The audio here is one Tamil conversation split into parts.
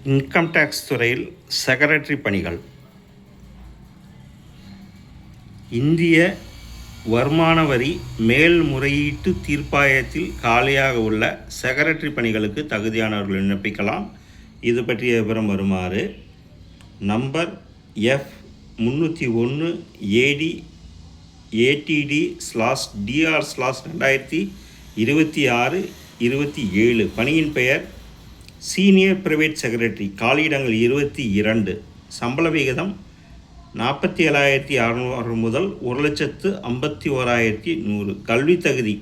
இன்கம் டேக்ஸ் துறையில் செக்ரட்டரி பணிகள். இந்திய வருமான வரி மேல்முறையீட்டு தீர்ப்பாயத்தில் காலியாக உள்ள செக்ரட்டரி பணிகளுக்கு தகுதியானவர்கள் விண்ணப்பிக்கலாம். இது பற்றிய விவரம் வருமாறு: நம்பர் F301 AD ATD/DR/2026-27. பணியின் பெயர் சீனியர் பிரைவேட் செக்ரட்டரி. காலியிடங்கள் 22. சம்பள விகிதம் 47,600 முதல் 1,51,100. கல்வி தகுதி: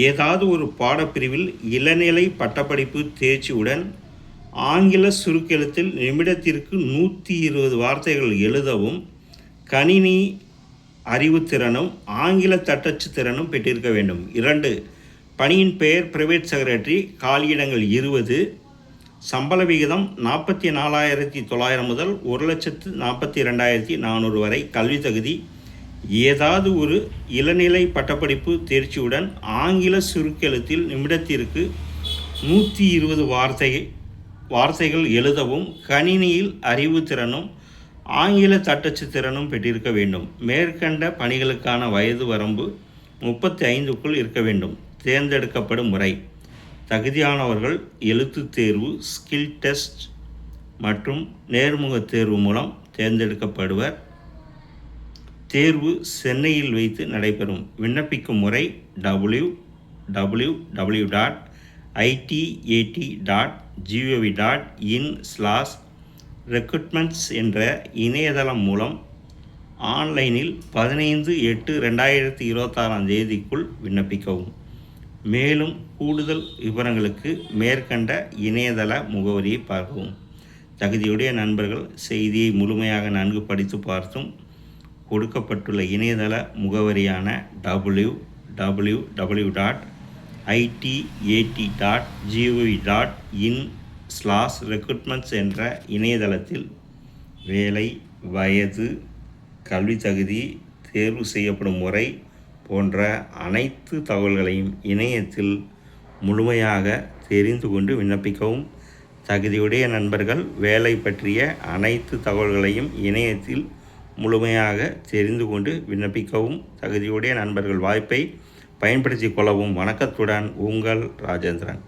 ஏதாவது ஒரு பாடப்பிரிவில் இளநிலை பட்டப்படிப்பு தேர்ச்சியுடன் ஆங்கில சுருக்கெழுத்தில் நிமிடத்திற்கு 120 வார்த்தைகள் எழுதவும் கணினி அறிவுத்திறனும் ஆங்கில தட்டச்சு திறனும் பெற்றிருக்க வேண்டும். 2. பணியின் பெயர் பிரைவேட் செக்ரட்டரி. காலியிடங்கள் 20. சம்பள விகிதம் 44,900 முதல் 1,42,400 வரை. கல்வி தகுதி: ஏதாவது ஒரு இளநிலை பட்டப்படிப்பு தேர்ச்சியுடன் ஆங்கில சுருக்கெழுத்தில் நிமிடத்திற்கு 120 வார்த்தைகள் எழுதவும் கணினியில் அறிவுத்திறனும் ஆங்கில தட்டச்சு திறனும் பெற்றிருக்க வேண்டும். மேற்கண்ட பணிகளுக்கான வயது வரம்பு 35க்குள் இருக்க வேண்டும். தேர்ந்தெடுக்கப்படும் முறை: தகுதியானவர்கள் எழுத்துத் தேர்வு, ஸ்கில் டெஸ்ட் மற்றும் நேர்முகத் தேர்வு மூலம் தேர்ந்தெடுக்கப்படுவர். தேர்வு சென்னையில் வைத்து நடைபெறும். விண்ணப்பிக்கும் முறை: www.itat.gov.in/recruitments என்ற இணையதளம் மூலம் ஆன்லைனில் 15/8/2026 விண்ணப்பிக்கவும். மேலும் கூடுதல் விவரங்களுக்கு மேற்கண்ட இணையதள முகவரியை பார்க்கவும். தகுதியுடைய நண்பர்கள் செய்தியை முழுமையாக நன்கு படித்து பார்த்தும் கொடுக்கப்பட்டுள்ள இணையதள முகவரியான www.itat.gov.in/recruitments என்ற இணையதளத்தில் வேலை, வயது, கல்வி தகுதி, தேர்வு செய்யப்படும் முறை போன்ற அனைத்து தகவல்களையும் இணையத்தில் முழுமையாக தெரிந்து கொண்டு விண்ணப்பிக்கவும். தகுதியுடைய நண்பர்கள் வேலை பற்றிய அனைத்து தகவல்களையும் இணையத்தில் முழுமையாக தெரிந்து கொண்டு விண்ணப்பிக்கவும். தகுதியுடைய நண்பர்கள் வாய்ப்பை பயன்படுத்திக் கொள்ளவும். வணக்கத்துடன் உங்கள் ராஜேந்திரன்.